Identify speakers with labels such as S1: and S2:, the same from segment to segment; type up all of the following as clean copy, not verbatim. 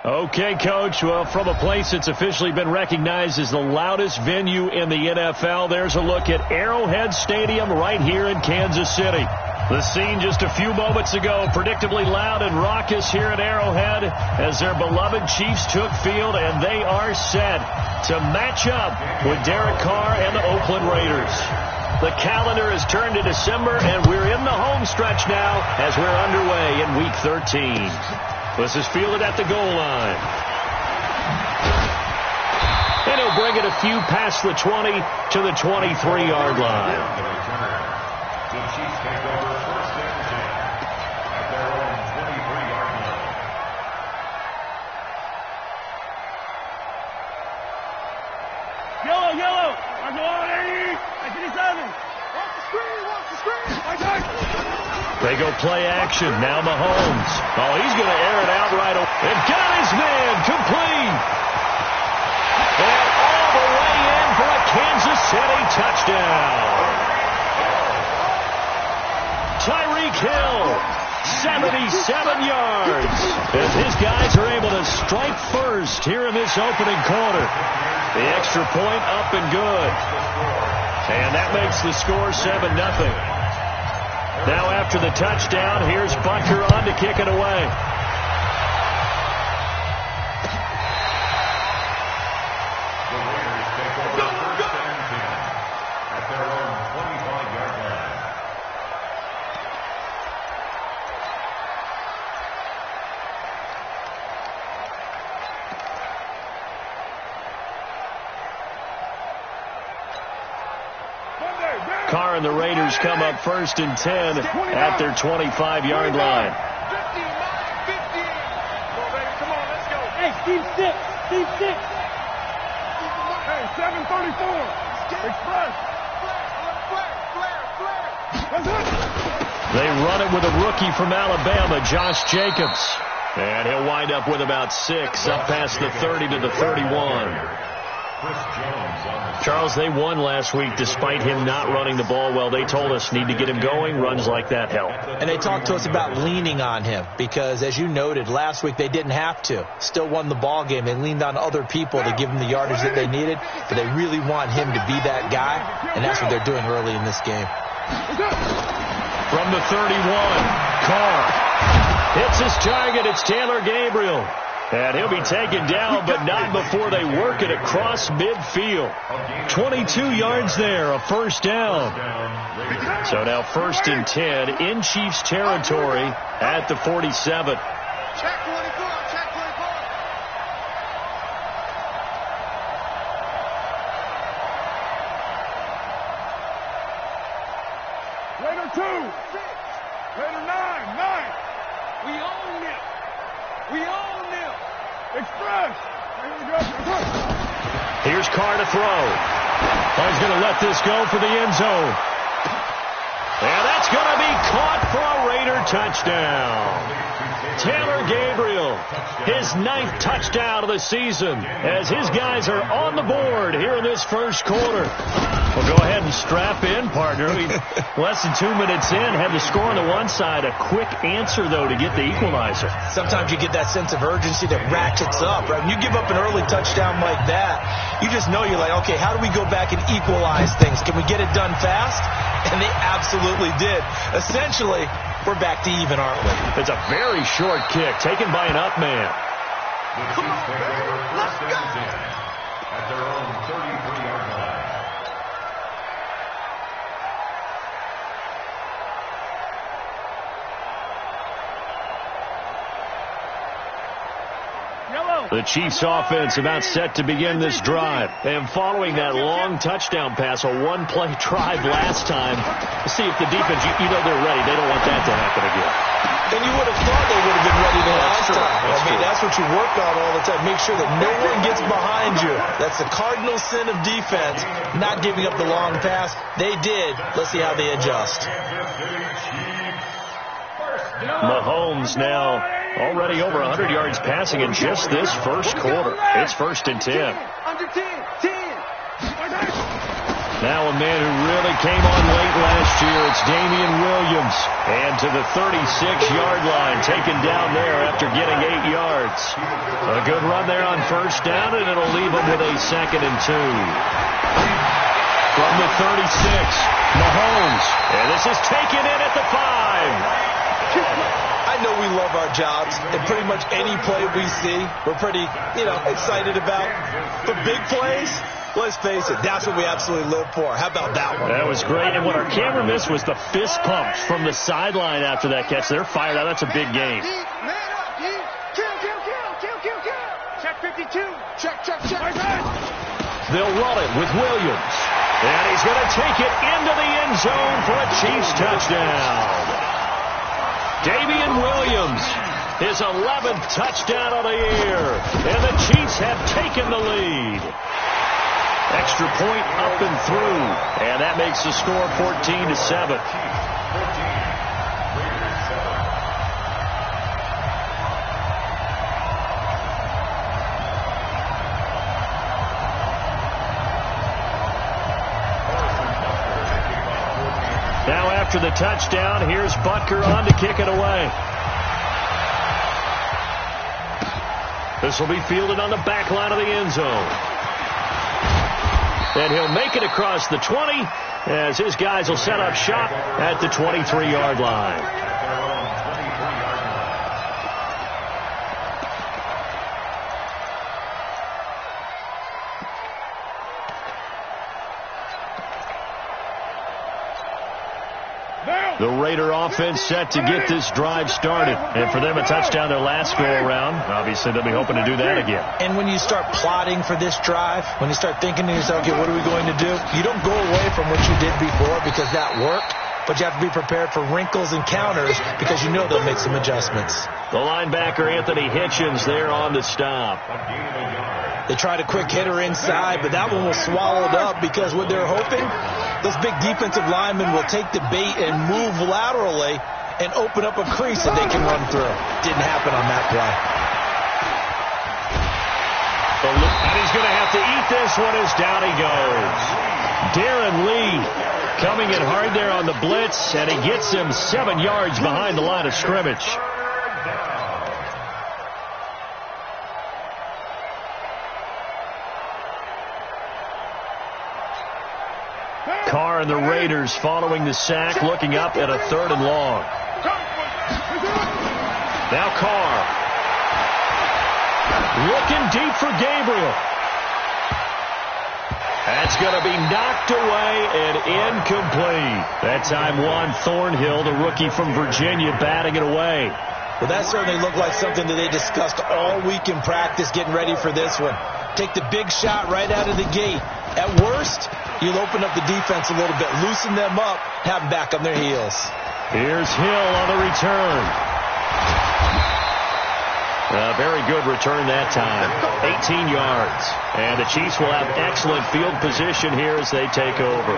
S1: Okay, Coach. Well, from a place that's officially been recognized as the loudest venue in the NFL, there's a look at Arrowhead Stadium right here in Kansas City. The scene just a few moments ago, predictably loud and raucous here at Arrowhead as their beloved Chiefs took field, and they are set to match up with Derek Carr and the Oakland Raiders. The calendar has turned to December, and we're in the home stretch now as we're underway in Week 13. This is fielded at the goal line. And he'll bring it a few past the 20 to the 23-yard line.
S2: The Chiefs take over first and 10 at their own 23-yard line.
S3: Yellow, yellow. I go on 80. 87. Watch the screen.
S1: They go play action. Now Mahomes. Oh, he's going to air it out right away. And got his man complete. And all the way in for a Kansas City touchdown. Tyreek Hill, 77 yards. As his guys are able to strike first here in this opening quarter. The extra point up and good. And that makes the score 7-0. Now after the touchdown, here's Butker on to kick it away.
S2: The Raiders take over first and 10 at their own 25-yard line.
S1: Carr and the Raiders come up first and 10 at their 25-yard line.
S3: 59, 50. Come on, let's go. Hey, Steve 6. Hey, 734. Express.
S1: They run it with a rookie from Alabama, Josh Jacobs. And he'll wind up with about 6 up past the 30 to the 31. Charles, they won last week despite him not running the ball well. They told us need to get him going. Runs like that help.
S4: And they talked to us about leaning on him because, as you noted, last week they didn't have to. Still won the ball game. They leaned on other people to give them the yardage that they needed, but they really want him to be that guy, and that's what they're doing early in this game.
S1: From the 31, Carr hits his target. It's Taylor Gabriel. And he'll be taken down, but not before they work it across midfield. 22 yards there, a first down. So now first and 10 in Chiefs territory at the 47.
S3: Check 24. Raider 2. 6. Raider 9. We own it. Express.
S1: Here's Carr to throw. Oh, he's going to let this go for the end zone. And that's going to be caught for a Raider touchdown. Taylor Gabriel, his 9th touchdown of the season, as his guys are on the board here in this first quarter. Well, go ahead and strap in, partner. Less than 2 minutes in, had the score on the one side. A quick answer, though, to get the equalizer.
S4: Sometimes you get that sense of urgency that ratchets up, right? When you give up an early touchdown like that, you just know you're like, okay, how do we go back and equalize things? Can we get it done fast? And they absolutely did. Essentially, we're back to even, aren't we?
S1: It's a very short kick taken by an up man.
S2: Come on, let's go. At their own 33-yard line.
S1: The Chiefs offense about set to begin this drive. And following that long touchdown pass, a one-play drive last time, see if the defense, you know they're ready. They don't want that to happen again.
S4: And you would have thought they would have been ready the last time. That's what you work on all the time. Make sure that no one gets behind you. That's the cardinal sin of defense, not giving up the long pass. They did. Let's see how they adjust.
S1: Mahomes now already over 100 yards passing in just this first quarter. It's first and 10.
S3: Under 10.
S1: Now a man who really came on late last year, it's Damian Williams. And to the 36-yard line, taken down there after getting 8 yards. A good run there on first down, and it'll leave him with a 2nd and 2. From the 36, Mahomes. And this is taken in at the 5.
S4: I know we love our jobs, and pretty much any play we see, we're pretty, excited about. But big plays, let's face it, that's what we absolutely live for. How about that one?
S1: That was great, and what our camera missed was the fist pumps from the sideline after that catch. They're fired out. That's a big game.
S3: Man up, D. Kill. Check 52. Check.
S1: They'll run it with Williams. And he's going to take it into the end zone for a Chiefs touchdown. Damian Williams, his 11th touchdown of the year. And the Chiefs have taken the lead. Extra point up and through. And that makes the score 14-7. Now after the touchdown, here's Butker on to kick it away. This will be fielded on the back line of the end zone. And he'll make it across the 20 as his guys will set up shop at the 23-yard line. The Raider offense set to get this drive started. And for them, a touchdown their last go-around. Obviously, they'll be hoping to do that again.
S4: And when you start plotting for this drive, when you start thinking to yourself, okay, what are we going to do? You don't go away from what you did before because that worked. But you have to be prepared for wrinkles and counters because you know they'll make some adjustments.
S1: The linebacker, Anthony Hitchens, there on the stop.
S4: They tried a quick hitter inside, but that one was swallowed up because what they're hoping, those big defensive linemen will take the bait and move laterally and open up a crease that they can run through. Didn't happen on that play.
S1: And he's going to have to eat this one as down he goes. Darren Lee coming in hard there on the blitz, and he gets him 7 yards behind the line of scrimmage. Carr and the Raiders following the sack, looking up at a 3rd and long. Now Carr. Looking deep for Gabriel. That's going to be knocked away and incomplete. That time Juan Thornhill, the rookie from Virginia, batting it away.
S4: Well, that certainly looked like something that they discussed all week in practice getting ready for this one. Take the big shot right out of the gate. At worst, you'll open up the defense a little bit, loosen them up, have them back on their heels.
S1: Here's Hill on the return. A very good return that time. 18 yards. And the Chiefs will have excellent field position here as they take over.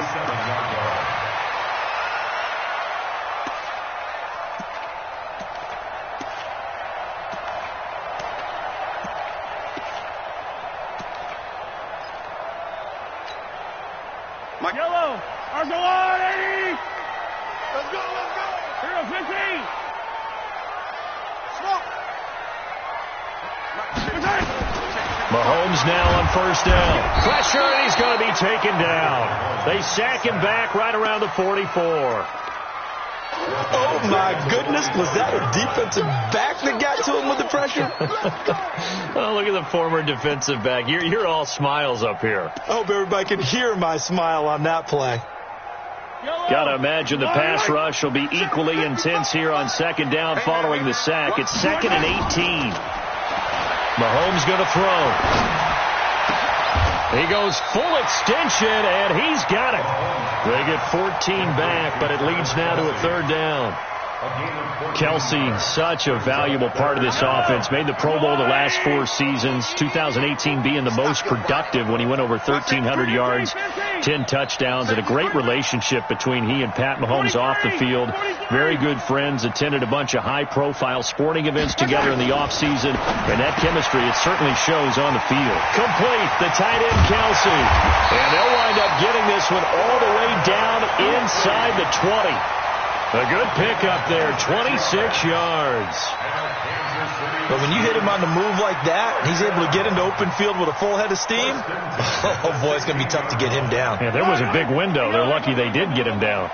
S3: Yellow. Our go on, 80. Let's go. Here, 15. Smoke.
S1: Mahomes now on first down. Pressure, and he's going to be taken down. They sack him back right around the 44.
S4: Oh, my goodness. Was that a defensive back that got to him with the pressure?
S1: Oh, look at the former defensive back. You're all smiles up here.
S4: I hope everybody can hear my smile on that play.
S1: Got to imagine the pass rush will be equally intense here on second down following the sack. It's 2nd and 18. Mahomes going to throw. He goes full extension, and he's got it. They get 14 back, but it leads now to a 3rd down. Kelsey, such a valuable part of this offense. Made the Pro Bowl the last 4 seasons. 2018 being the most productive when he went over 1,300 yards, 10 touchdowns, and a great relationship between he and Pat Mahomes off the field. Very good friends. Attended a bunch of high-profile sporting events together in the offseason. And that chemistry, it certainly shows on the field. Complete, the tight end Kelsey. And they'll wind up getting this one all the way down inside the 20. A good pickup there, 26 yards.
S4: But when you hit him on the move like that, he's able to get into open field with a full head of steam. Oh, boy, it's going to be tough to get him down.
S1: Yeah, there was a big window. They're lucky they did get him down.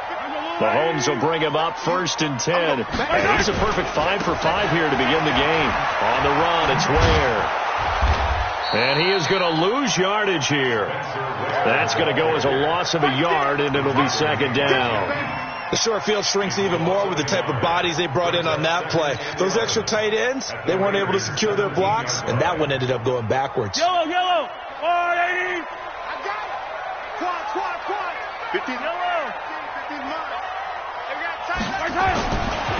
S1: Mahomes will bring him up 1st and 10. And he's a perfect 5 for 5 here to begin the game. On the run, it's Ware. And he is going to lose yardage here. That's going to go as a loss of a yard, and it'll be 2nd down.
S4: The short field shrinks even more with the type of bodies they brought in on that play. Those extra tight ends, they weren't able to secure their blocks, and that one ended up going backwards.
S3: Yellow. 180. I got it. Quad. 15 yellow. 15 mine. They got tight.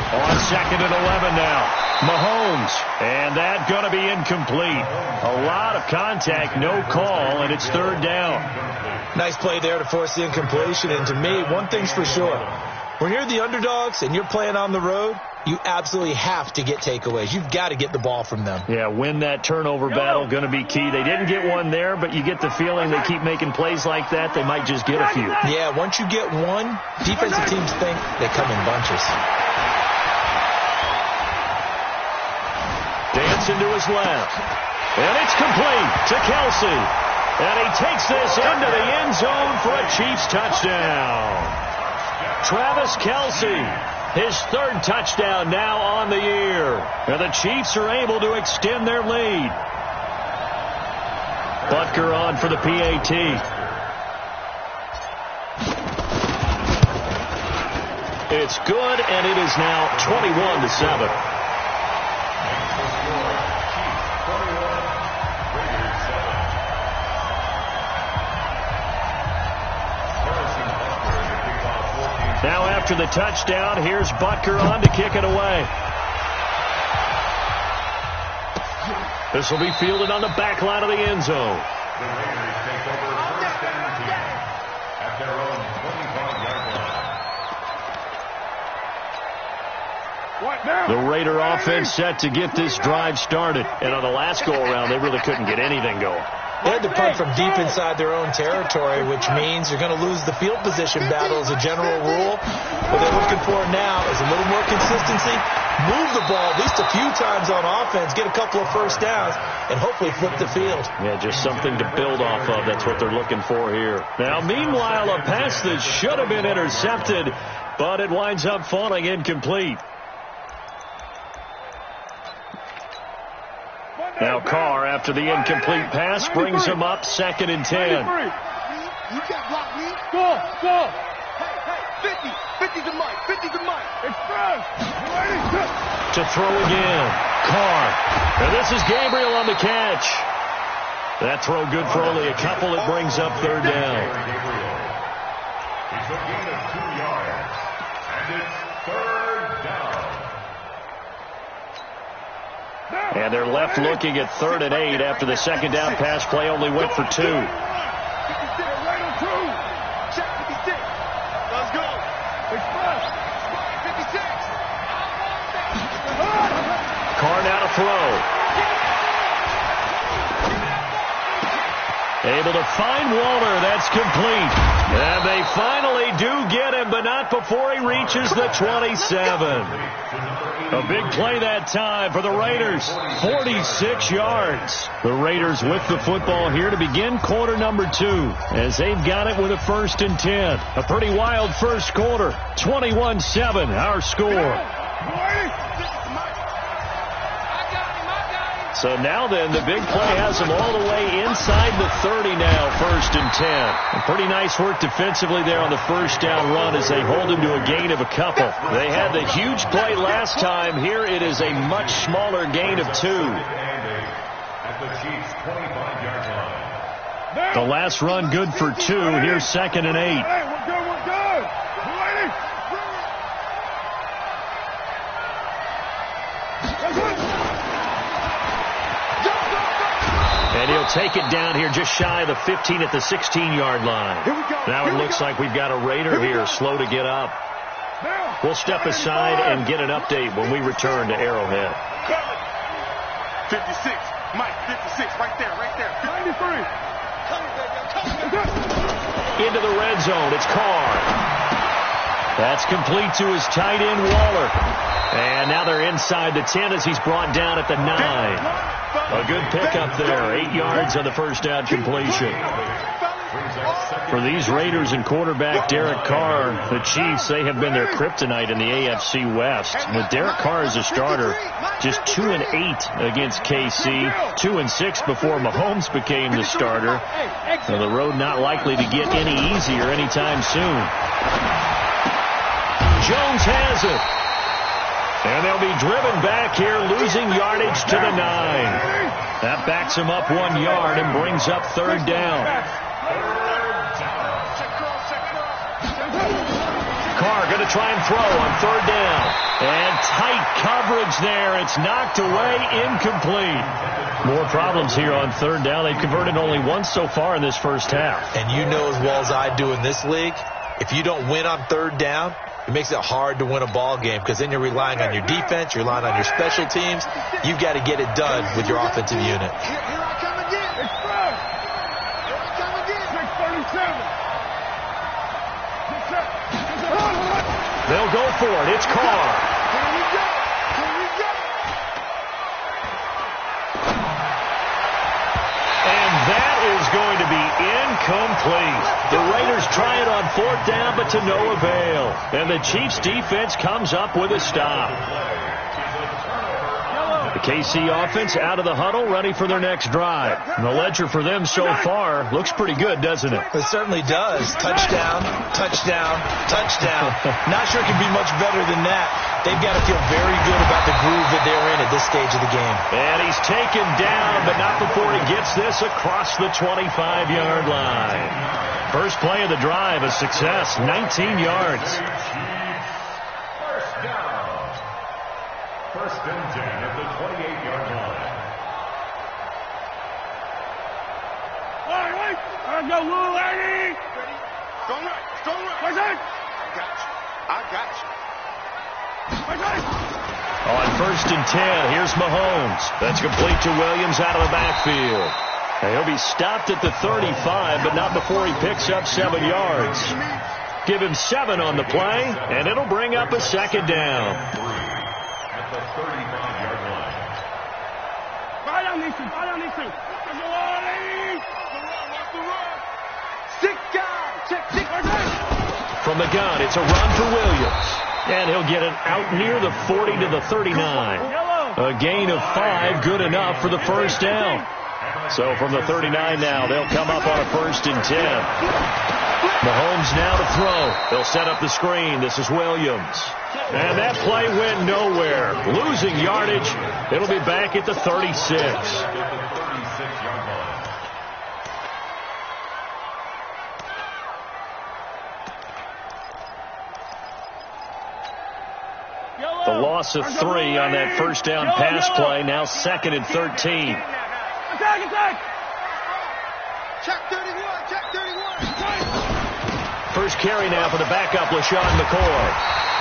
S1: On 2nd and 11 now. Mahomes. And that going to be incomplete. A lot of contact, no call, and it's 3rd down.
S4: Nice play there to force the incompletion. And to me, one thing's for sure. When you're the underdogs and you're playing on the road, you absolutely have to get takeaways. You've got to get the ball from them.
S1: Yeah, win that turnover battle, going to be key. They didn't get one there, but you get the feeling they keep making plays like that, they might just get a few.
S4: Yeah, once you get one, defensive teams think they come in bunches.
S1: Dancing to his left. And it's complete to Kelsey. And he takes this into the end zone for a Chiefs touchdown. Travis Kelsey, his 3rd touchdown now on the year. And the Chiefs are able to extend their lead. Butker on for the PAT. It's good, and it is now 21-7. Now after the touchdown, here's Butker on to kick it away. This will be fielded on the back line of the end zone.
S2: The Raiders take over 1st and 10 at their own 25-yard line.
S1: The Raider offense set to get this drive started. And on the last go-around, they really couldn't get anything going.
S4: They had to punt from deep inside their own territory, which means you're going to lose the field position battle as a general rule. What they're looking for now is a little more consistency, move the ball at least a few times on offense, get a couple of first downs, and hopefully flip the field.
S1: Yeah, just something to build off of. That's what they're looking for here. Now, meanwhile, a pass that should have been intercepted, but it winds up falling incomplete. Now Carr, after the incomplete pass, brings him up 2nd and 10.
S3: You can't block me. Go. Hey, 50 to Mike. 50 to Mike. Express.
S1: To throw again. Carr. And this is Gabriel on the catch. That throw good for only a couple. It brings up 3rd down.
S2: It's a gain of 2 yards, and it's 3rd down.
S1: And they're left looking at 3rd and 8 after the 2nd down pass play only went for 2.
S3: Let's go. Express. 56.
S1: Carr now to throw. Able to find Walter. That's complete. And they finally do get him, but not before he reaches the 27. A big play that time for the Raiders. 46 yards. The Raiders with the football here to begin quarter number 2, as they've got it with a 1st and 10. A pretty wild first quarter. 21-7, our score. So now then, the big play has them all the way inside the 30 now, 1st and 10. And pretty nice work defensively there on the first down run as they hold him to a gain of a couple. They had the huge play last time. Here it is a much smaller gain of 2.
S2: At the Chiefs' 25-yard line.
S1: The last run good for 2. Here's 2nd and 8.
S3: Hey, we're good.
S1: And he'll take it down here just shy of the 15 at the 16-yard line. Now it looks like we've got a Raider here slow to get up. We'll step aside and get an update when we return to Arrowhead.
S3: 56. Mike, 56. Right there. 93.
S1: Into the red zone. It's Carr. That's complete to his tight end, Waller. And now they're inside the 10 as he's brought down at the 9. A good pickup there. 8 yards on the first down completion. For these Raiders and quarterback Derek Carr, the Chiefs, they have been their kryptonite in the AFC West. With Derek Carr as a starter, just 2-8 against KC, 2-6 before Mahomes became the starter. So the road not likely to get any easier anytime soon. Jones has it. And they'll be driven back here, losing yardage to the 9. That backs him up 1 yard and brings up third down. Carr going to try and throw on third down. And tight coverage there. It's knocked away, incomplete. More problems here on third down. They've converted only once so far in this first half.
S4: And you know as well as I do in this league, if you don't win on third down, it makes it hard to win a ball game because then you're relying on your defense, you're relying on your special teams. You've got to get it done with your offensive unit.
S3: Here I come again. Here I come again. 637.
S1: They'll go for it. It's Carr.
S3: Here we go.
S1: And that is going to be incomplete. The Raiders try it on fourth down, but to no avail. And the Chiefs defense comes up with a stop. The KC offense out of the huddle, ready for their next drive. And the ledger for them so far looks pretty good, doesn't it?
S4: It certainly does. Touchdown, touchdown, touchdown. Not sure it can be much better than that. They've got to feel very good about the groove that they're in at this stage of the game.
S1: And he's taken down, but not before he gets this across the 25-yard line. First play of the drive, a success, 19 yards.
S2: First down. First and 10 at the 28-yard line.
S3: All right. Let's go, little lady. Strong right. What's that? I got you.
S1: On first and 10, here's Mahomes. That's complete to Williams out of the backfield. And he'll be stopped at the 35, but not before he picks up 7 yards. Give him 7 on the play, and it'll bring up a second down.
S2: At the 35-yard line.
S3: Right on these two. Stick down. Check.
S1: From the gun, it's a run for Williams. And he'll get it out near the 40 to the 39. A gain of 5, good enough for the first down. So from the 39 now, they'll come up on a first and 10. Mahomes now to throw. They'll set up the screen. This is Williams. And that play went nowhere. Losing yardage. It'll be back at the 36. The loss of 3 on that first down pass play. Now second and 13.
S3: Attack. Check 31.
S1: First carry now for the backup, LaShawn McCoy.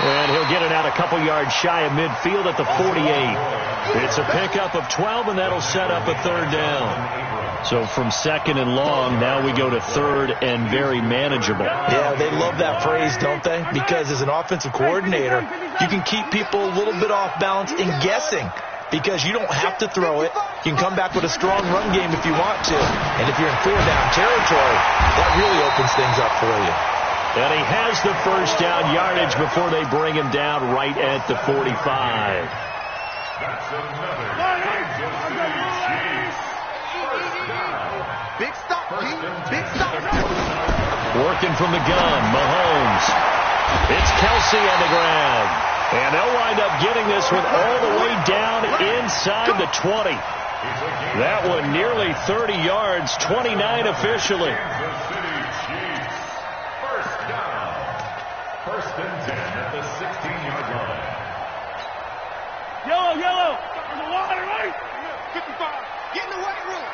S1: And he'll get it out a couple yards shy of midfield at the 48. It's a pickup of 12, and that'll set up a third down. So from second and long, now we go to third and very manageable.
S4: Yeah, they love that phrase, don't they? Because as an offensive coordinator, you can keep people a little bit off balance in guessing because you don't have to throw it. You can come back with a strong run game if you want to. And if you're in 4-down territory, that really opens things up for you.
S1: And he has the first down yardage before they bring him down right at the 45.
S2: That's another Chiefs.
S3: Big stop, G. Big stop.
S1: Working from the gun, Mahomes. It's Kelsey on the ground. And they'll wind up getting this one all the way down inside the 20. That one nearly 30 yards, 29 officially.
S2: First down. First and 10 at the 16-yard line.
S3: Yellow. There's a water, right? 55. Get in the weight room.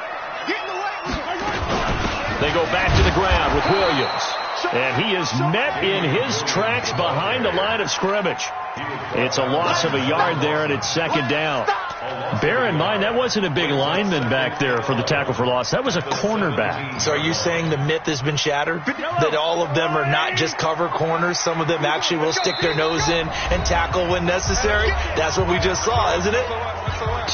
S1: They go back to the ground with Williams. And he is met in his tracks behind the line of scrimmage. It's a loss of a yard there, and it's second down. Bear in mind, that wasn't a big lineman back there for the tackle for loss. That was a cornerback.
S4: So are you saying the myth has been shattered? That all of them are not just cover corners? Some of them actually will stick their nose in and tackle when necessary? That's what we just saw, isn't it?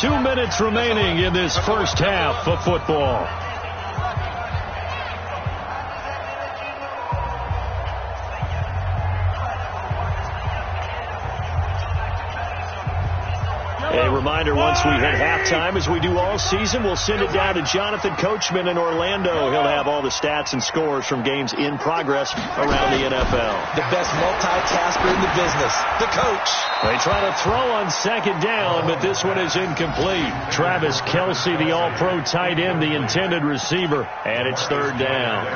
S1: 2 minutes remaining in this first half of football. A reminder, once we hit halftime, as we do all season, we'll send it down to Jonathan Coachman in Orlando. He'll have all the stats and scores from games in progress around the NFL.
S4: The best multitasker in the business, the coach.
S1: They try to throw on second down, but this one is incomplete. Travis Kelce, the all-pro tight end, the intended receiver, and it's third down.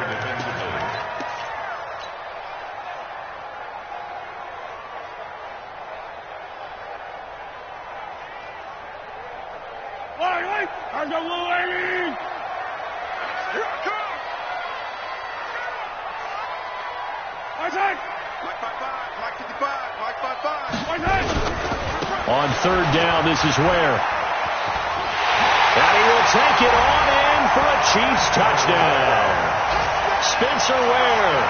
S1: On third down, this is Ware. And he will take it on in for a Chiefs touchdown. Spencer Ware,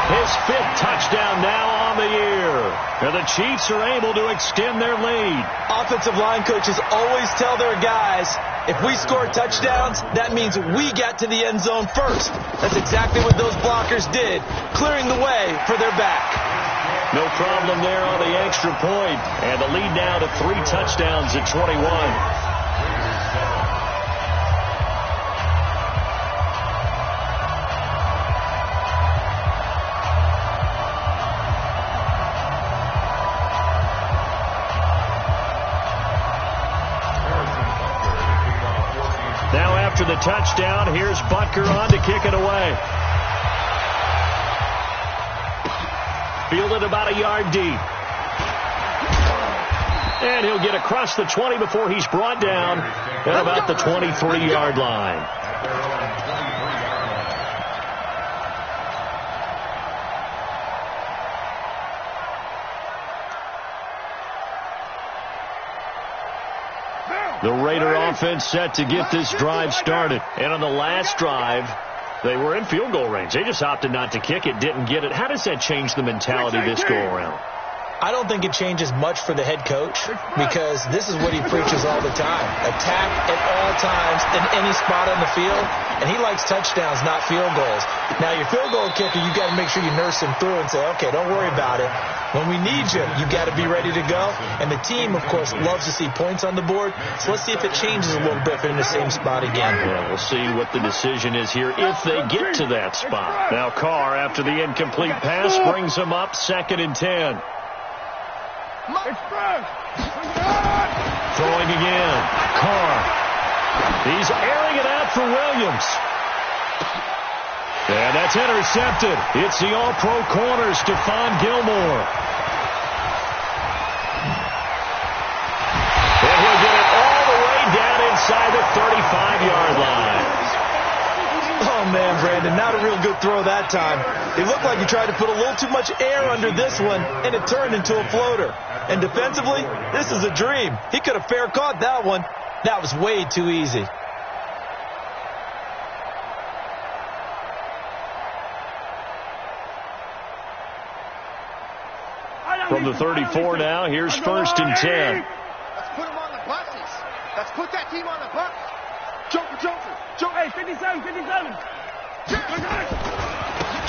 S1: his 5th touchdown now on the year. And the Chiefs are able to extend their lead.
S4: Offensive line coaches always tell their guys, if we score touchdowns, that means we get to the end zone first. That's exactly what those blockers did, clearing the way for their back.
S1: No problem there on the extra point. And the lead now to 3 touchdowns at 21. Now after the touchdown, here's Butker on to kick it away. Fielded about a yard deep. And he'll get across the 20 before he's brought down at about the 23-yard line. The Raider offense set to get this drive started. And on the last drive, they were in field goal range. They just opted not to kick it, didn't get it. How does that change the mentality this go-around?
S4: I don't think it changes much for the head coach because this is what he preaches all the time. Attack at all times in any spot on the field, and he likes touchdowns, not field goals. Now, your field goal kicker, you got to make sure you nurse him through and say, okay, don't worry about it. When we need you, you got to be ready to go. And the team, of course, loves to see points on the board. So let's see if it changes a little bit if they're in the same spot again.
S1: Yeah, we'll see what the decision is here if they get to that spot. Now Carr, after the incomplete pass, brings him up 2nd and 10. Throwing again. Carr. He's airing it out for Williams. And that's intercepted. It's the all-pro corner, Stephon Gilmore. And he'll get it all the way down inside the 35-yard line.
S4: Oh, man, Brandon, not a real good throw that time. It looked like he tried to put a little too much air under this one, and it turned into a floater. And defensively, this is a dream. He could have fair caught that one. That was way too easy.
S1: From the 34 now, here's 1st and 10.
S3: Let's put him on the buses. Let's put that team on the bus. Joker. Hey, 57.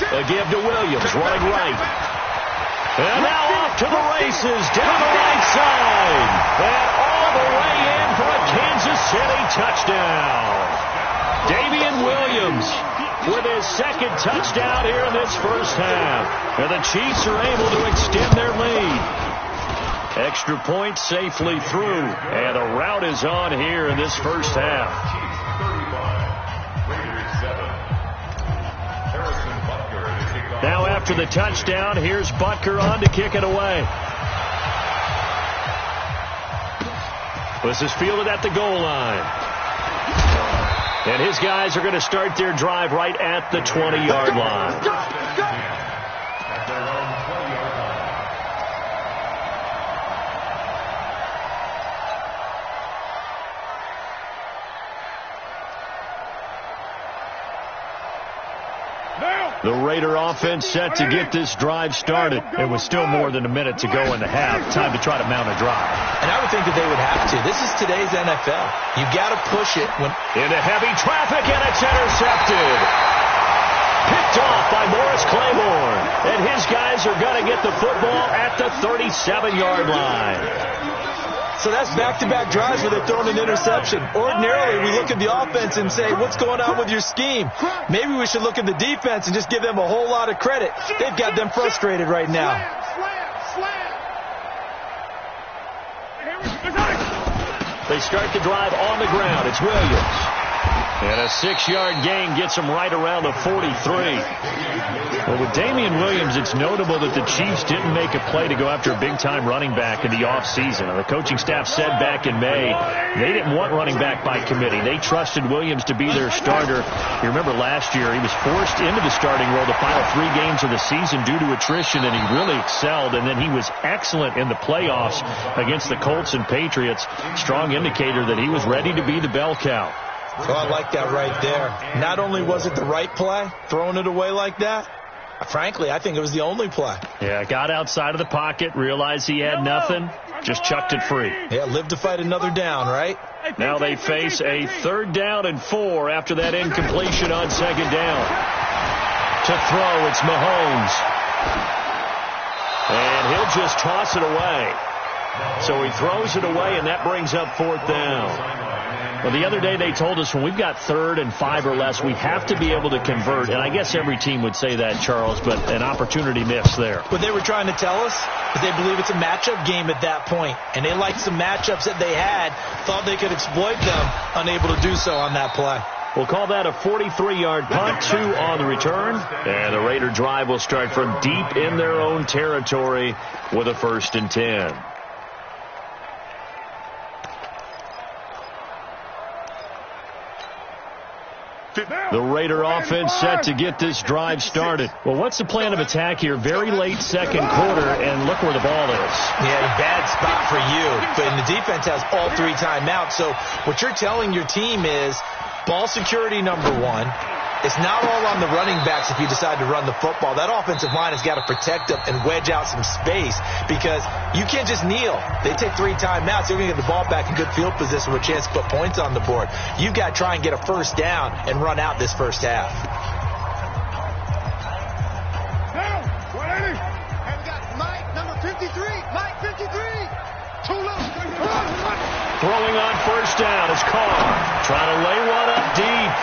S1: A give to Williams, running right. And now off to the races, down the right side. And all the way in for a Kansas City touchdown. Damian Williams with his 2nd touchdown here in this first half. And the Chiefs are able to extend their lead. Extra point safely through. And the route is on here in this first half. Now after the touchdown, here's Butker on to kick it away. This is fielded at the goal line. And his guys are going to start their drive right at the 20-yard line.
S2: At their own 20-yard line.
S1: The Raider offense set to get this drive started. It was still more than a minute to go in the half. Time to try to mount a drive.
S4: And I would think that they would have to. This is today's NFL. You got to push it when
S1: into heavy traffic, and it's intercepted. Picked off by Morris Claiborne. And his guys are going to get the football at the 37-yard line.
S4: So that's back-to-back drives where they're throwing an interception. Ordinarily, we look at the offense and say, what's going on with your scheme? Maybe we should look at the defense and just give them a whole lot of credit. They've got them frustrated right now.
S1: They start the drive on the ground. It's Williams. And a 6-yard gain gets him right around the 43. Well, with Damian Williams, it's notable that the Chiefs didn't make a play to go after a big-time running back in the offseason. The coaching staff said back in May they didn't want running back by committee. They trusted Williams to be their starter. You remember last year he was forced into the starting role the final 3 games of the season due to attrition, and he really excelled. And then he was excellent in the playoffs against the Colts and Patriots. Strong indicator that he was ready to be the bell cow.
S4: Oh, I like that right there. Not only was it the right play, throwing it away like that, frankly, I think it was the only play.
S1: Yeah, got outside of the pocket, realized he had nothing, just chucked it free.
S4: Yeah, live to fight another down, right?
S1: Now they face a 3rd down and 4 after that incompletion on 2nd down. To throw, it's Mahomes. And he'll just toss it away. So he throws it away, and that brings up 4th down. Well, the other day they told us when we've got 3rd and 5 or less, we have to be able to convert. And I guess every team would say that, Charles, but an opportunity missed there.
S4: What they were trying to tell us is they believe it's a matchup game at that point. And they liked some matchups that they had, thought they could exploit them, unable to do so on that play.
S1: We'll call that a 43-yard punt, 2 on the return. And the Raider drive will start from deep in their own territory with a 1st and 10. The Raider offense set to get this drive started. Well, what's the plan of attack here? Very late 2nd quarter, and look where the ball is.
S4: Yeah, bad spot for you. But the defense has all 3 timeouts. So what you're telling your team is ball security number 1. It's not all on the running backs if you decide to run the football. That offensive line has got to protect them and wedge out some space because you can't just kneel. They take 3 timeouts. They're going to get the ball back in good field position with a chance to put points on the board. You've got to try and get a 1st down and run out this 1st half.
S1: Throwing on 1st down is Carr. Trying to lay one up deep.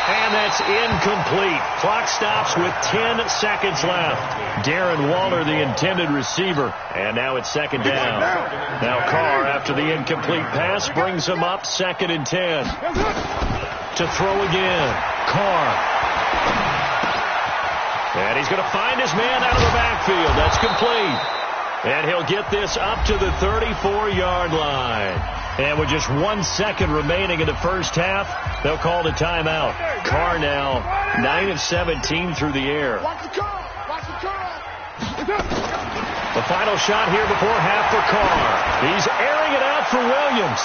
S1: And that's incomplete. Clock stops with 10 seconds left. Darren Waller, the intended receiver. And now it's 2nd down. Now Carr, after the incomplete pass, brings him up 2nd and 10. To throw again. Carr. And he's going to find his man out of the backfield. That's complete. And he'll get this up to the 34-yard line. And with just 1 second remaining in the 1st half, they'll call the timeout. Carr now 9 of 17 through the air. The final shot here before half for Carr. He's airing it out for Williams.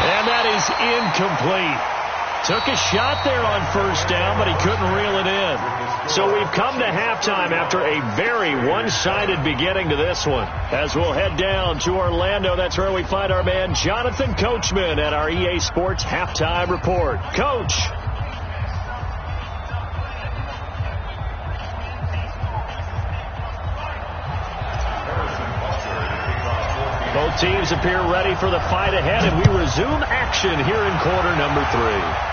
S1: And that is incomplete. Took a shot there on 1st down, but he couldn't reel it in. So we've come to halftime after a very one-sided beginning to this one. As we'll head down to Orlando, that's where we find our man Jonathan Coachman at our EA Sports Halftime Report. Coach. Both teams appear ready for the fight ahead, and we resume action here in quarter number 3.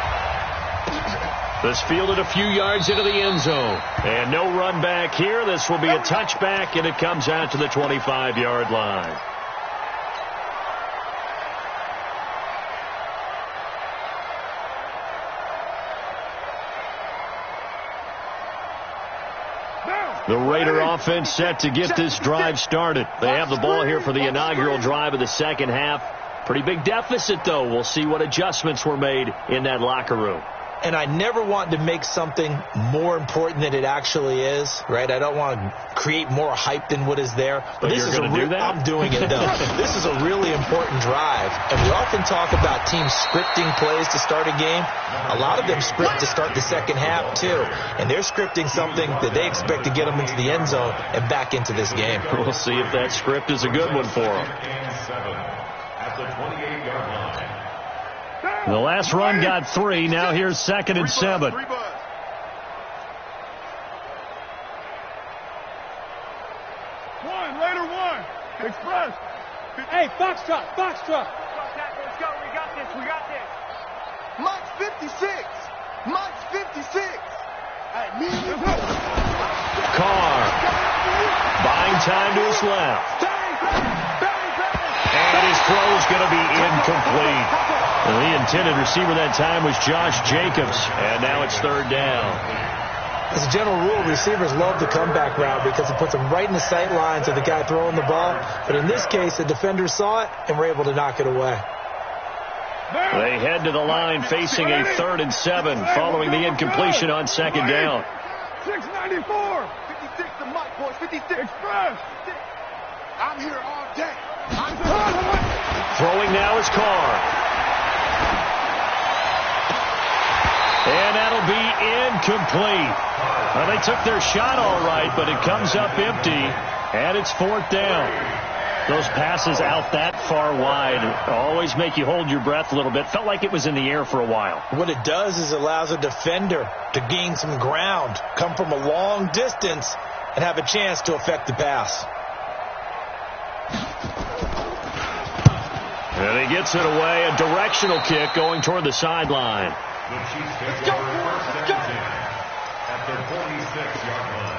S1: This fielded a few yards into the end zone. And no run back here. This will be a touchback, and it comes out to the 25-yard line. The Raider offense set to get this drive started. They have the ball here for the inaugural drive of the 2nd half. Pretty big deficit, though. We'll see what adjustments were made in that locker room.
S4: And I never want to make something more important than it actually is, right? I don't want to create more hype than what is there.
S1: But
S4: this is I'm doing it, though. This is a really important drive. And we often talk about teams scripting plays to start a game. A lot of them script to start the second half, too. And they're scripting something that they expect to get them into the end zone and back into this game.
S1: We'll see if that script is a good one for them.
S2: At the 28-yard line.
S1: The last run got 3. Now here's 2nd and 7.
S3: One, later one. Express.
S5: Hey, Foxtrot.
S3: Let's go. We got this.
S6: Mike's 56. Hey,
S1: Carr buying time to his left. And his throw's going to be incomplete. The intended receiver that time was Josh Jacobs, and now it's 3rd down.
S4: As a general rule, receivers love the comeback route because it puts them right in the sight lines of the guy throwing the ball. But in this case, the defenders saw it and were able to knock it away.
S1: They head to the line facing a 3rd and 7 following the incompletion on 2nd down.
S3: 694.
S6: 56 to Mike, boys. 56.
S3: Express.
S6: I'm here all day.
S1: Throwing now is Carr. And that'll be incomplete. Well, they took their shot all right, but it comes up empty, and it's 4th down. Those passes out that far wide always make you hold your breath a little bit. Felt like it was in the air for a while.
S4: What it does is it allows a defender to gain some ground, come from a long distance, and have a chance to affect the pass.
S1: And he gets it away, a directional kick going toward the sideline.
S2: The Chiefs take over 1st and 10 at their 46-yard line.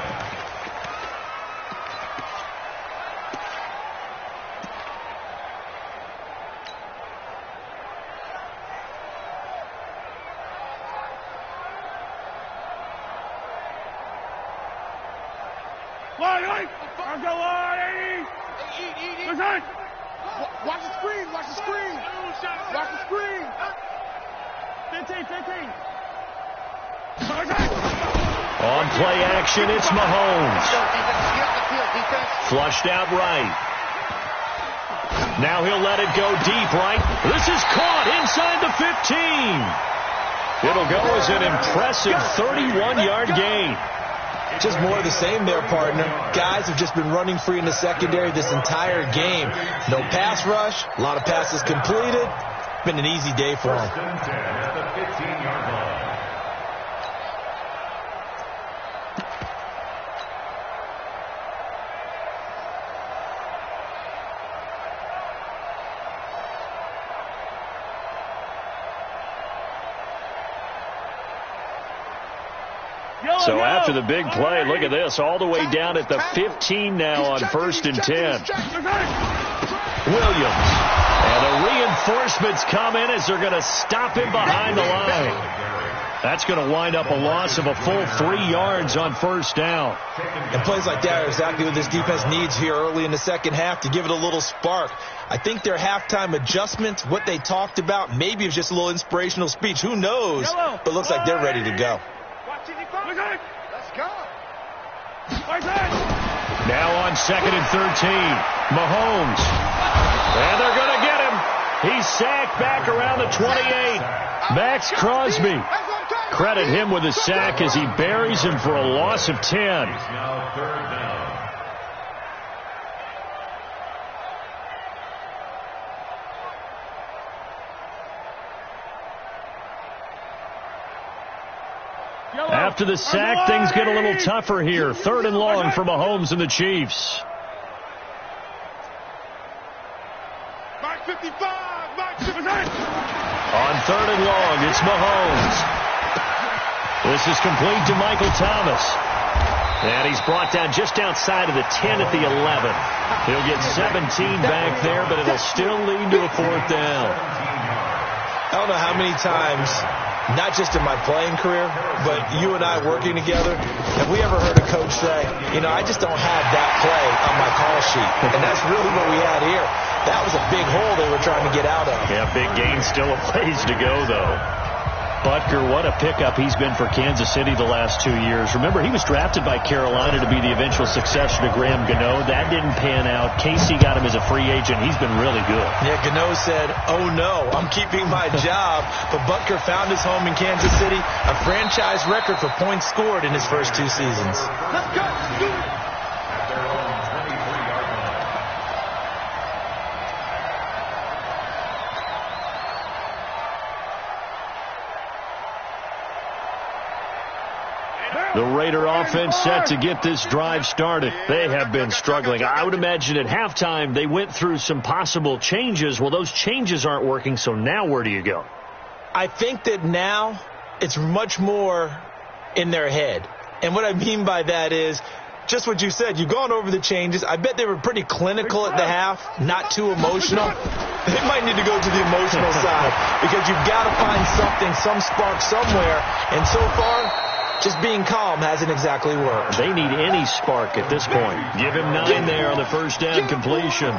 S3: Line. I'll go line. Eat.
S6: Watch the screen.
S3: 15.
S1: On play action, it's Mahomes. Flushed out right. Now he'll let it go deep right. This is caught inside the 15. It'll go as an impressive 31-yard gain.
S4: Just more of the same there, partner. Guys have just been running free in the secondary this entire game. No pass rush, a lot of passes completed. Been an easy day for them.
S2: 1st and 10 at the 15-yard line.
S1: So after the big play, look at this, all the way down at the 15 now on 1st and 10. Williams. And the reinforcements come in as they're going to stop him behind the line. That's going to wind up a loss of a full 3 yards on 1st down.
S4: And plays like that are exactly what this defense needs here early in the second half to give it a little spark. I think their halftime adjustment, what they talked about, maybe it's just a little inspirational speech. Who knows? But it looks like they're ready to go.
S6: Let's go.
S1: Now on 2nd and 13, Mahomes. And they're going to get him. He's sacked back around the 28. Max Crosby. Credit him with a sack as he buries him for a loss of 10.
S2: He's now 3rd down.
S1: After the sack, things get a little tougher here. 3rd and long for Mahomes and the Chiefs.
S3: Mike 55.
S1: On 3rd and long, it's Mahomes. This is complete to Michael Thomas. And he's brought down just outside of the 10 at the 11. He'll get 17 back there, but it'll still lead to a 4th down.
S4: I don't know how many times not just in my playing career, but you and I working together, have we ever heard a coach say, you know, I just don't have that play on my call sheet? And that's really what we had here. That was a big hole they were trying to get out of.
S1: Yeah, big gain, still a ways to go, though. Butker, what a pickup he's been for Kansas City the last 2 years. Remember, he was drafted by Carolina to be the eventual successor to Graham Gano. That didn't pan out. Casey got him as a free agent. He's been really good.
S4: Yeah, Gano said, oh no, I'm keeping my job. But Butker found his home in Kansas City, a franchise record for points scored in his first 2 seasons.
S6: Let's go. Do it.
S2: At their own 23-yard line.
S1: The Raider offense set to get this drive started. They have been struggling. I would imagine at halftime they went through some possible changes. Well, those changes aren't working, so now where do you go?
S4: I think that now it's much more in their head. And what I mean by that is just what you said. You've gone over the changes. I bet they were pretty clinical at the half, not too emotional. They might need to go to the emotional side because you've got to find something, some spark somewhere. And so far, just being calm hasn't exactly worked.
S1: They need any spark at this point. Give him 9 there on the first down completion.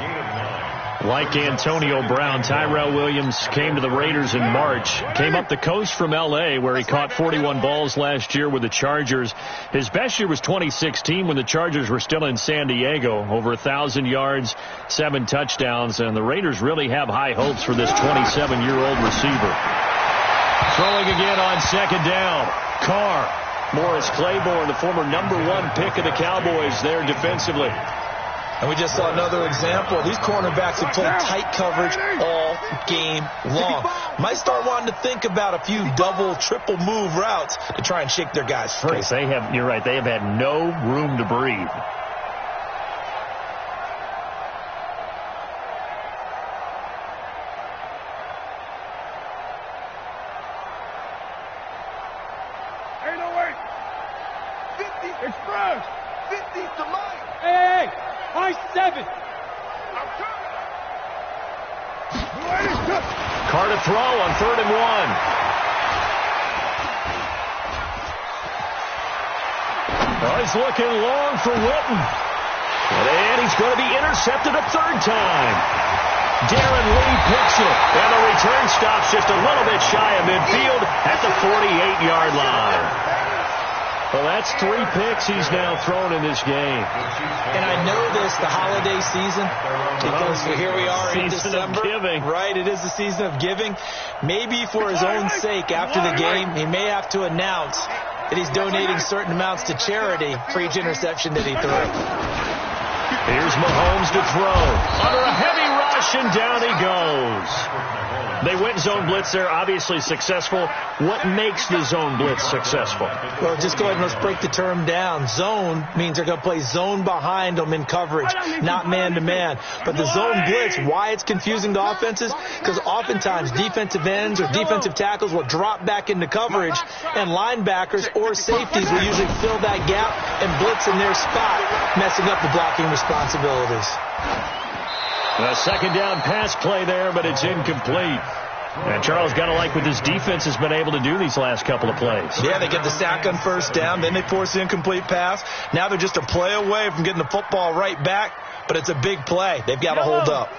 S1: Like Antonio Brown, Tyrell Williams came to the Raiders in March. Came up the coast from L.A., where he caught 41 balls last year with the Chargers. His best year was 2016 when the Chargers were still in San Diego. Over 1,000 yards, 7 touchdowns, and the Raiders really have high hopes for this 27-year-old receiver. Throwing again on second down. Carr. Morris Claiborne, the former #1 pick of the Cowboys there defensively.
S4: And we just saw another example. These cornerbacks have played tight coverage all game long. Might start wanting to think about a few double, triple move routes to try and shake their guys free.
S1: They have, you're right, they have had no room to breathe.
S6: Express. 50 to mine.
S5: Hey, high 7.
S6: I'm coming.
S1: Carr to throw on 3rd and 1. Oh, he's looking long for Witten. And he's going to be intercepted a 3rd time. Darren Lee picks it. And the return stops just a little bit shy of midfield at the 48-yard line. Well, that's 3 picks he's now thrown in this game.
S4: And I know this, the holiday season, because here we are in December.
S1: Giving.
S4: Right, it is the season of giving. Maybe for his own sake, after the game, he may have to announce that he's donating certain amounts to charity for each interception that he threw.
S1: Here's Mahomes to throw. Under a heavy rush, and down he goes. They went zone blitz there, obviously successful. What makes the zone blitz successful?
S4: Well, just go ahead and let's break the term down. Zone means they're going to play zone behind them in coverage, not man-to-man. But the zone blitz, why it's confusing to offenses? Because oftentimes defensive ends or defensive tackles will drop back into coverage, and linebackers or safeties will usually fill that gap and blitz in their spot, messing up the blocking responsibilities.
S1: A second down pass play there, but it's incomplete. And Charles got to like what this defense has been able to do these last couple of plays.
S4: Yeah, they get the sack on first down, then they force the incomplete pass. Now they're just a play away from getting the football right back, but it's a big play. They've got to hold up.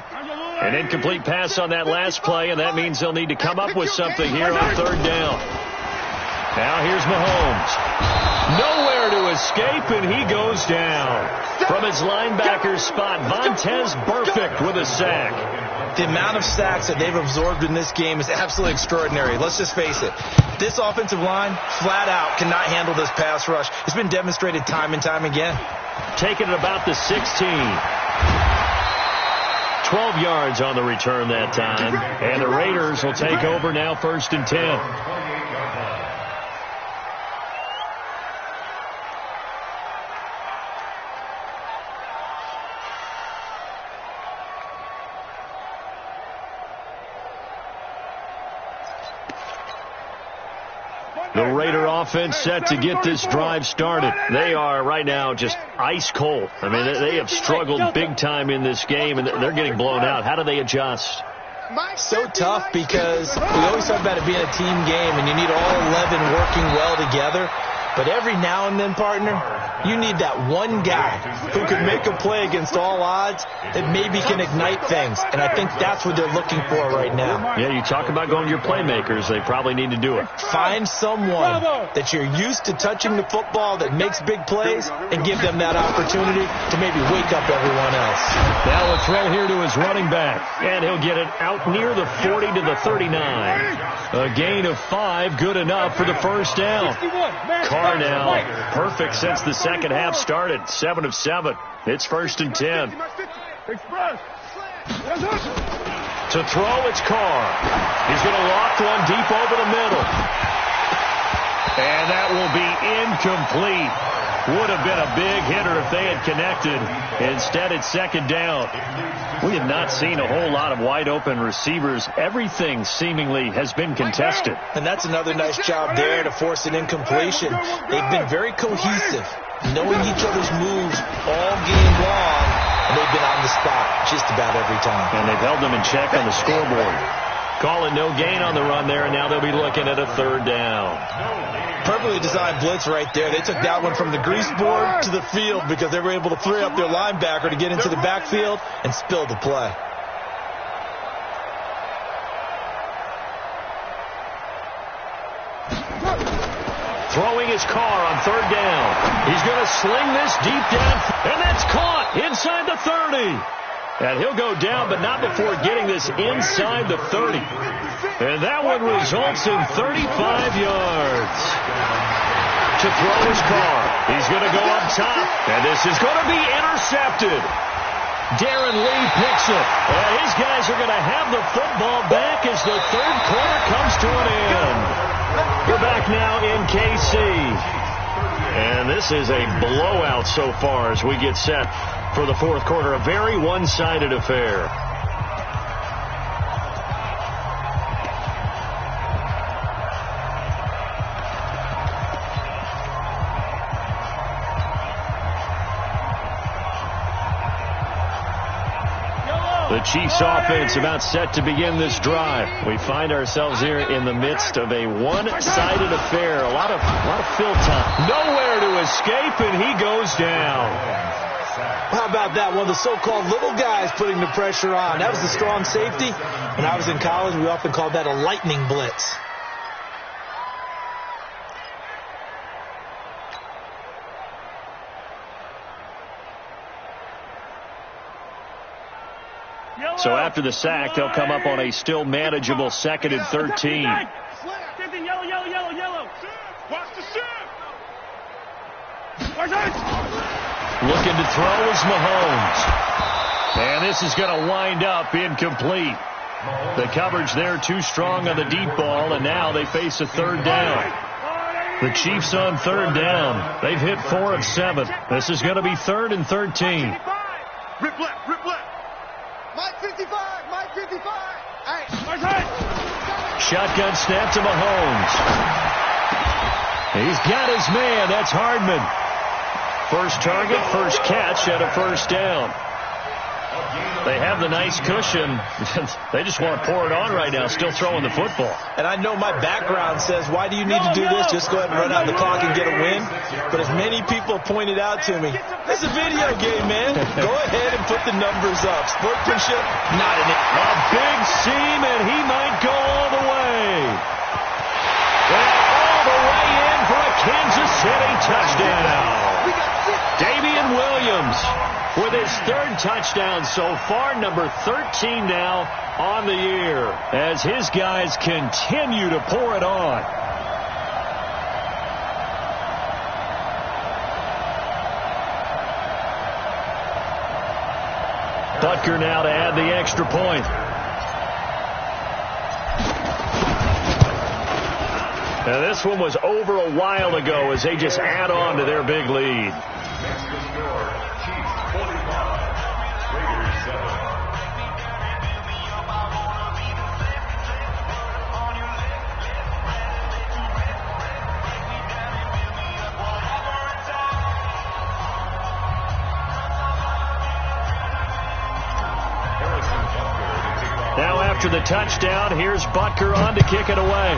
S1: An incomplete pass on that last play, and that means they'll need to come up with something here on 3rd down. Now here's Mahomes. Nowhere to escape, and he goes down. From his linebacker spot, Vontaze Burfict with a sack.
S4: The amount of sacks that they've absorbed in this game is absolutely extraordinary. Let's just face it. This offensive line, flat out, cannot handle this pass rush. It's been demonstrated time and time again.
S1: Taking it about the 16. 12 yards on the return that time. And the Raiders will take over now 1st and 10. The Raider offense set to get this drive started. They are right now just ice cold. I mean, they have struggled big time in this game, and they're getting blown out. How do they adjust?
S4: So tough because we always talk about it being a team game and you need all 11 working well together. But every now and then, partner, you need that one guy who can make a play against all odds that maybe can ignite things. And I think that's what they're looking for right now.
S1: Yeah, you talk about going to your playmakers. They probably need to do it.
S4: Find someone that you're used to touching the football that makes big plays and give them that opportunity to maybe wake up everyone else.
S1: Now a throw here to his running back. And he'll get it out near the 40 to the 39. A gain of 5, good enough for the first down. Carr now perfect since the second half started. 7 of 7. It's 1st and 10. To throw, it's Carr. He's going to loft one deep over the middle. And that will be incomplete. Would have been a big hitter if they had connected. Instead, it's 2nd down. We have not seen a whole lot of wide-open receivers. Everything seemingly has been contested.
S4: And that's another nice job there to force an incompletion. They've been very cohesive, knowing each other's moves all game long, and they've been on the spot just about every time.
S1: And they've held them in check on the scoreboard. Calling no gain on the run there, and now they'll be looking at a 3rd down.
S4: Perfectly designed blitz right there. They took that one from the grease board to the field because they were able to free up their linebacker to get into the backfield and spill the play.
S1: Throwing his Carr on 3rd down. He's going to sling this deep down, and that's caught inside the 30. And he'll go down, but not before getting this inside the 30. And that one results in 35 yards. To throw his Carr. He's going to go up top. And this is going to be intercepted. Darren Lee picks it. And his guys are going to have the football back as the 3rd quarter comes to an end. We're back now in KC. And this is a blowout so far as we get set for the 4th quarter. A very one-sided affair. The Chiefs offense about set to begin this drive. We find ourselves here in the midst of a one-sided affair. A lot of fill time. Nowhere to escape, and he goes down.
S4: How about that? One of the so-called little guys putting the pressure on. That was the strong safety. When I was in college, we often called that a lightning blitz.
S1: So after the sack, they'll come up on a still manageable 2nd and 13.
S3: Yellow, yellow, yellow, yellow. Watch the shift.
S1: Looking to throw is Mahomes. And this is going to wind up incomplete. The coverage there too strong on the deep ball, and now they face a 3rd down. The Chiefs on 3rd down. They've hit 4 of 7. This is going to be 3rd and 13.
S3: Rip left, rip left.
S6: Mike 55, Mike 55. Hey.
S1: Shotgun snap to Mahomes. He's got his man. That's Hardman. First target, first catch, and a 1st down. They have the nice cushion. They just want to pour it on right now, still throwing the football.
S4: And I know my background says, why do you need to do this? Just go ahead and run out the clock and get a win. But as many people pointed out to me, this is a video game, man. Go ahead and put the numbers up. Sportsmanship, not in it.
S1: A big seam, and he might go all the way. And all the way in for a Kansas City touchdown. Damian Williams with his 3rd touchdown so far, number 13 now on the year, as his guys continue to pour it on. Butker now to add the extra point. Now this one was over a while ago as they just add on to their big lead. after the touchdown. Here's Butker on to kick it away.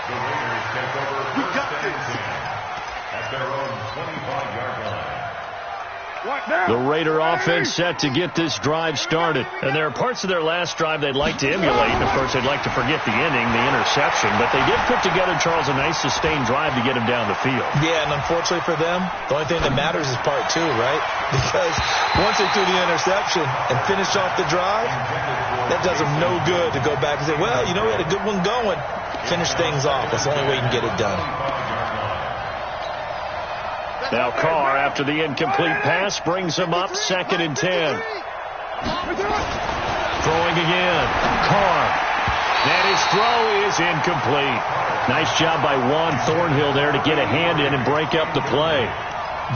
S2: The Raiders take over first and 10 at their own 25-yard line.
S1: The Raider offense set to get this drive started. And there are parts of their last drive they'd like to emulate. And, of course, they'd like to forget the inning, the interception. But they did put together, Charles, a nice sustained drive to get him down the field.
S4: Yeah, and unfortunately for them, the only thing that matters is part two, right? Because once they threw the interception and finished off the drive, that does them no good to go back and say, well, you know, we had a good one going. Finish things off. That's the only way you can get it done.
S1: Now Carr, after the incomplete pass, brings him up 2nd and 10. Throwing again. Carr. And his throw is incomplete. Nice job by Juan Thornhill there to get a hand in and break up the play.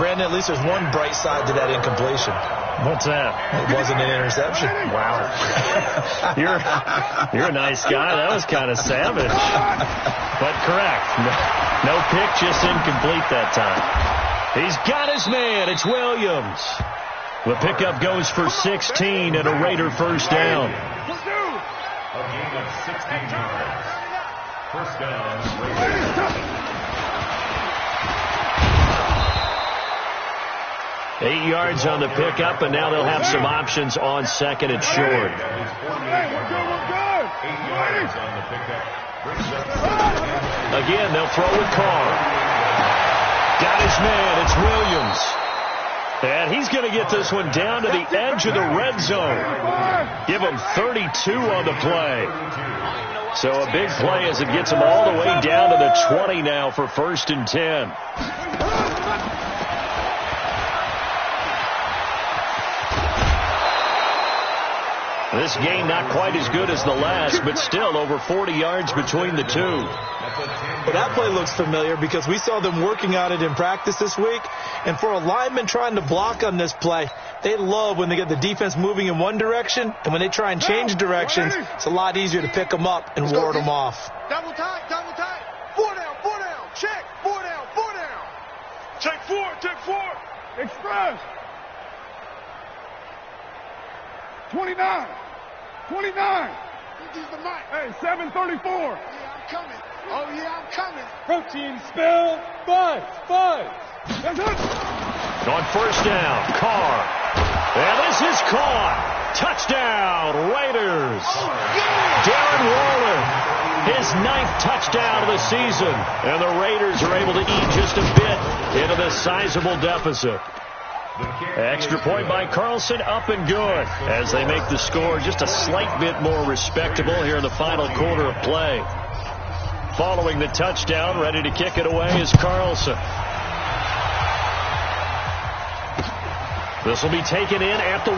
S4: Brandon, at least there's one bright side to that incompletion.
S1: What's that?
S4: It wasn't an interception.
S1: Wow. You're a nice guy. That was kind of savage. But correct. No pick, just incomplete that time. He's got his man. It's Williams. The pickup goes for 16 and a Raider first down.
S2: A gain of 16 yards. First down, Raiders.
S1: 8 yards on the pickup, and now they'll have some options on 2nd and short.
S2: 8 yards on the pickup. Brings up
S1: Again, they'll throw with Carr. Got his man. It's Williams. And he's going to get this one down to the edge of the red zone. Give him 32 on the play. So a big play as it gets him all the way down to the 20 now for 1st and 10. This game not quite as good as the last, but still over 40 yards between the two.
S4: Well, that play looks familiar because we saw them working on it in practice this week. And for a lineman trying to block on this play, they love when they get the defense moving in one direction. And when they try and change directions, it's a lot easier to pick them up and ward them off.
S6: Double tight, double tight. 4 down, 4 down. Check. 4 down, 4 down.
S3: Check 4, check 4. Express. 29. 29.
S6: Use the mic.
S3: Hey, 734.
S6: Yeah, I'm coming. Oh, yeah, I'm coming.
S5: Protein spill. Buzz.
S3: That's it.
S1: On first down, Carr. And this is caught. Touchdown, Raiders. Darren Waller, his 9th touchdown of the season. And the Raiders are able to eat just a bit into this sizable deficit. Extra point by Carlson, up and good as they make the score just a slight bit more respectable here in the final quarter of play. Following the touchdown, ready to kick it away is Carlson. This will be taken in at the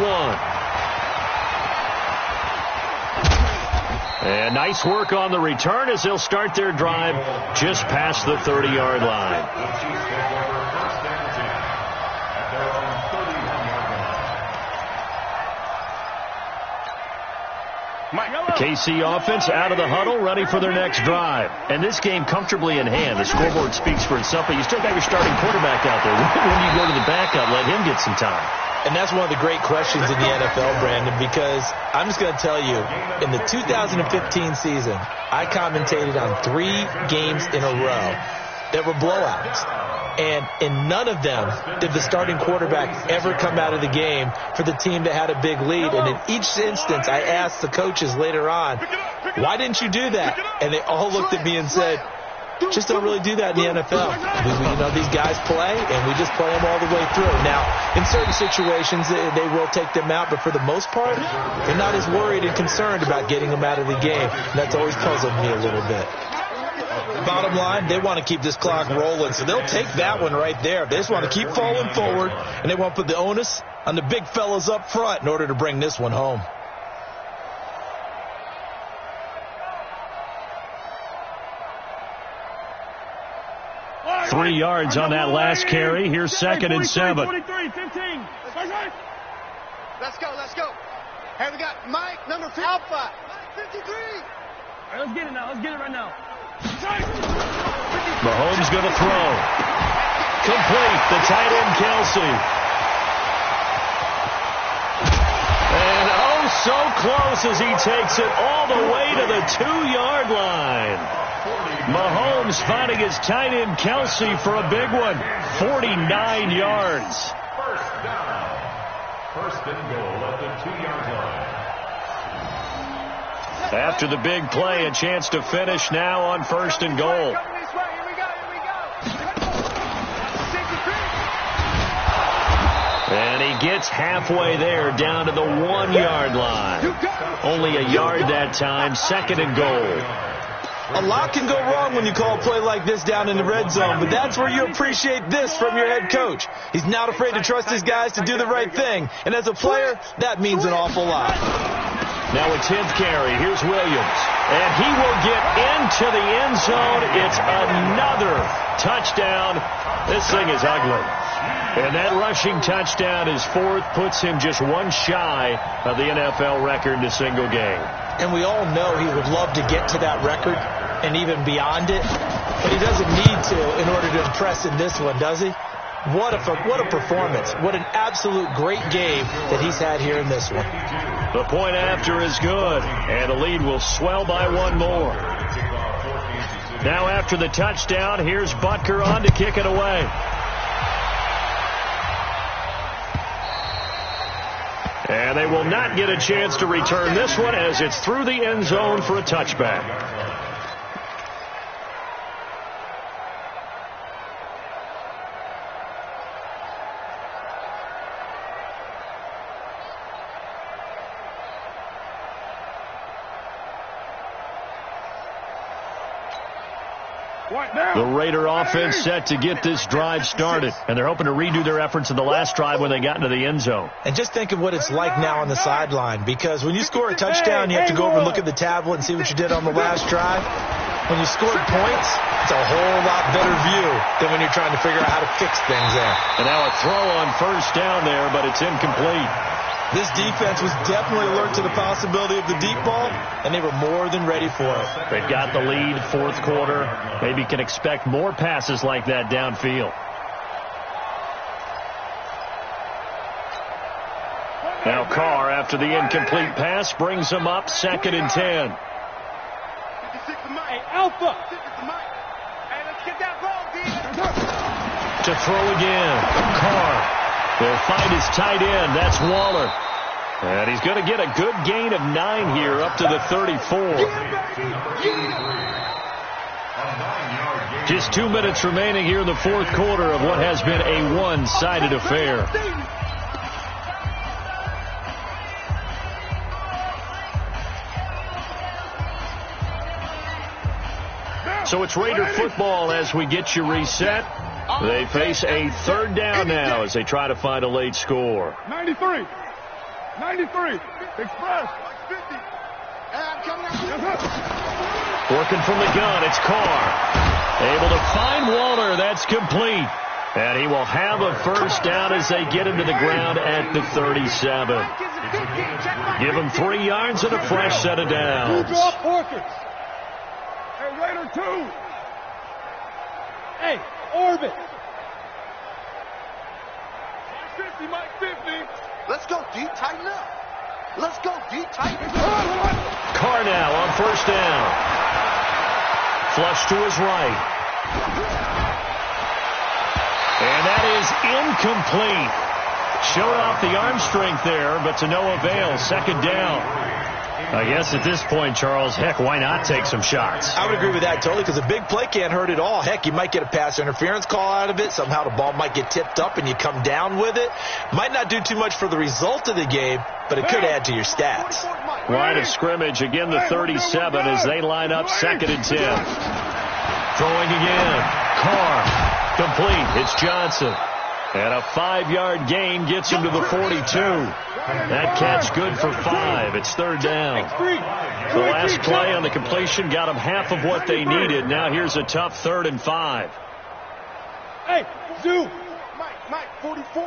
S1: 1. And nice work on the return as they'll start their drive just past the 30-yard line. KC offense out of the huddle, ready for their next drive. And this game comfortably in hand. The scoreboard speaks for itself, but you still got your starting quarterback out there. When do you go to the backup, let him get some time?
S4: And that's one of the great questions in the NFL, Brandon, because I'm just going to tell you, in the 2015 season, I commentated on 3 games in a row that were blowouts. And in none of them did the starting quarterback ever come out of the game for the team that had a big lead. And in each instance, I asked the coaches later on, why didn't you do that? And they all looked at me and said, just don't really do that in the NFL. You know, these guys play, and we just play them all the way through. Now, in certain situations, they will take them out, but for the most part, they're not as worried and concerned about getting them out of the game. And that's always puzzled me a little bit. Bottom line, they want to keep this clock rolling, so they'll take that one right there. They just want to keep falling forward, and they want to put the onus on the big fellas up front in order to bring this one home.
S1: Three yards on that last carry. Here's 2nd and 7.
S3: 43, 15.
S6: Let's go. Hey, we got Mike, number 5. Alpha. 53.
S3: All right, let's get it now. Let's get it right now.
S1: Mahomes going to throw. Complete. The tight end, Kelsey. so close as he takes it all the way to the 2-yard line. Mahomes finding his tight end Kelsey for a big one. 49 yards.
S2: First down. First and goal at the 2-yard line.
S1: After the big play, a chance to finish now on first and goal. And he gets halfway there, down to the 1-yard line. Only a yard that time, second and goal.
S4: A lot can go wrong when you call a play like this down in the red zone, but that's where you appreciate this from your head coach. He's not afraid to trust his guys to do the right thing, and as a player, that means an awful lot.
S1: Now a 10th carry. Here's Williams. And he will get into the end zone. It's another touchdown. This thing is ugly. And that rushing touchdown is fourth, puts him just one shy of the NFL record in a single game.
S4: And we all know he would love to get to that record and even beyond it, but he doesn't need to in order to impress in this one, does he? What a performance. What an absolute great game that he's had here in this one.
S1: The point after is good, and the lead will swell by one more. Now after the touchdown, here's Butker on to kick it away. And they will not get a chance to return this one as it's through the end zone for a touchback. The Raider offense set to get this drive started, and they're hoping to redo their efforts in the last drive when they got into the end zone.
S4: And just think of what it's like now on the sideline, because when you score a touchdown, you have to go over and look at the tablet and see what you did on the last drive. When you scored points, it's a whole lot better view than when you're trying to figure out how to fix things there.
S1: And now a throw on first down there, but it's incomplete.
S4: This defense was definitely alert to the possibility of the deep ball, and they were more than ready for it.
S1: They've got the lead, fourth quarter. Maybe can expect more passes like that downfield. Now Carr, after the incomplete pass, brings him up second and 10.
S3: Hey, Alpha! Hey, let's get that ball, D.
S1: To throw again. Carr. They'll find his tight end. That's Waller. And he's going to get a good gain of 9 here up to the 34. Just 2 minutes remaining here in the fourth quarter of what has been a one-sided affair. So it's Raider football as we get you reset. They face a third down now as they try to find a late score.
S3: 93. 93. Express.
S1: Working from the gun, it's Carr. Able to find Waller. That's complete. And he will have a first down as they get into the ground at the 37. Give him 3 yards and a fresh set of downs.
S3: Hey, Raider 2. Hey, Orbit. 50, Mike 50.
S6: Let's go, D. Tighten up. Let's go, D. Tighten up.
S1: Carr now on first down. Flush to his right. And that is incomplete. Showed off the arm strength there, but to no avail. Second down. I guess at this point, Charles, heck, why not take some shots?
S4: I would agree with that totally, because a big play can't hurt at all. Heck, you might get a pass interference call out of it. Somehow the ball might get tipped up and you come down with it. Might not do too much for the result of the game, but it could add to your stats.
S1: Line of scrimmage, again the 37 as they line up second and 10. Throwing again. Carr. Complete. It's Johnson. And a 5-yard gain gets him to the 42. That catch good for 5. It's third down. The last play on the completion got them half of what they needed. Now here's a tough 3rd and 5.
S3: Hey, Zoo. Mike, 44.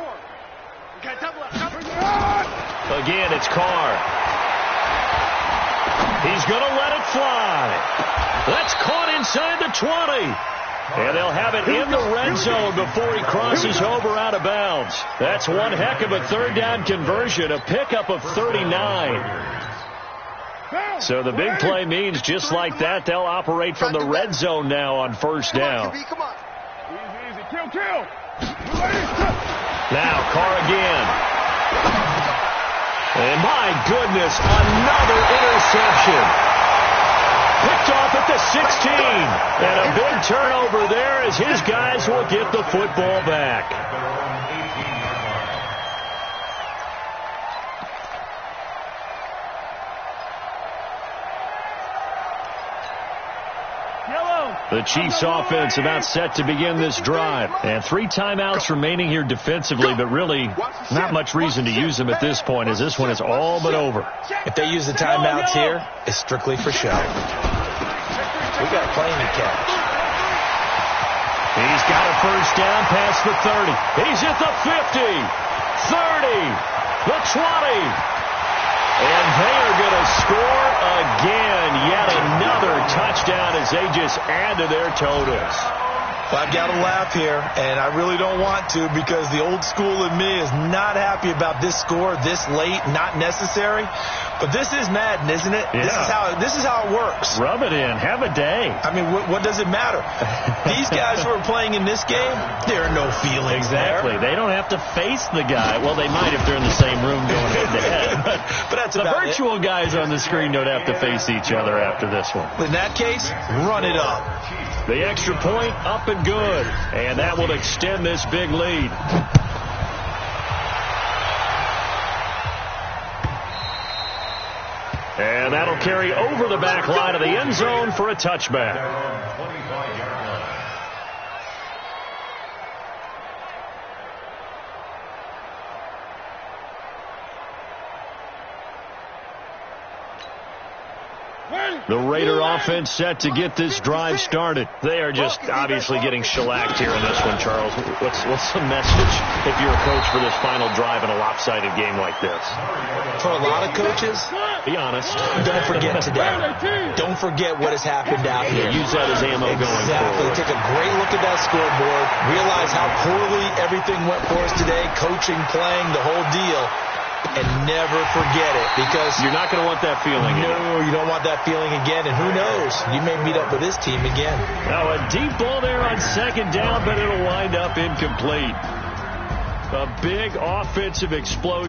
S3: Okay, double up.
S1: Again, it's Carr. He's going to let it fly. That's caught inside the 20. And they'll have it in the red zone before he crosses over out of bounds. That's one heck of a third down conversion, a pickup of 39. So the big play means just like that, they'll operate from the red zone now on first down.
S3: Come on.
S5: Easy, easy. Kill.
S1: Now Carr again. And my goodness, another interception. Picked off at the 16. And a big turnover there as his guys will get the football back. The Chiefs offense about set to begin this drive. And 3 timeouts remaining here defensively, but really not much reason to use them at this point as this one is all but over.
S4: If they use the timeouts here, it's strictly for show. We got plenty to catch.
S1: He's got a first down past the 30. He's at the 50, 30, the 20. And they are going to score again. Yet another touchdown as they just add to their totals.
S4: Well, I've got to laugh here, and I really don't want to because the old school in me is not happy about this score this late, not necessary. But this is Madden, isn't it?
S1: Yeah.
S4: This is how it works.
S1: Rub it in. Have a day.
S4: I mean, what does it matter? These guys who are playing in this game, there are no feelings
S1: Exactly.
S4: there.
S1: They don't have to face the guy. Well, they might if they're in the same room going head-to-head.
S4: But that's
S1: the
S4: about
S1: virtual guys on the screen don't have to face each other after this one.
S4: In that case, run it up.
S1: The extra point up and good. And that will extend this big lead. And that'll carry over the back line of the end zone for a touchback. The Raider offense set to get this drive started. They are just obviously getting shellacked here in this one, Charles. What's the message if you're a coach for this final drive in a lopsided game like this?
S4: For a lot of coaches,
S1: be honest.
S4: Don't forget today. Don't forget what has happened out here.
S1: Use that as ammo going forward.
S4: Exactly. Take a great look at that scoreboard. Realize how poorly everything went for us today. Coaching, playing, the whole deal. And never forget it because
S1: you're not going to want that feeling.
S4: No, you don't want that feeling again. And who knows? You may meet up with this team again.
S1: Now a deep ball there on second down, but it'll wind up incomplete. A big offensive explosion.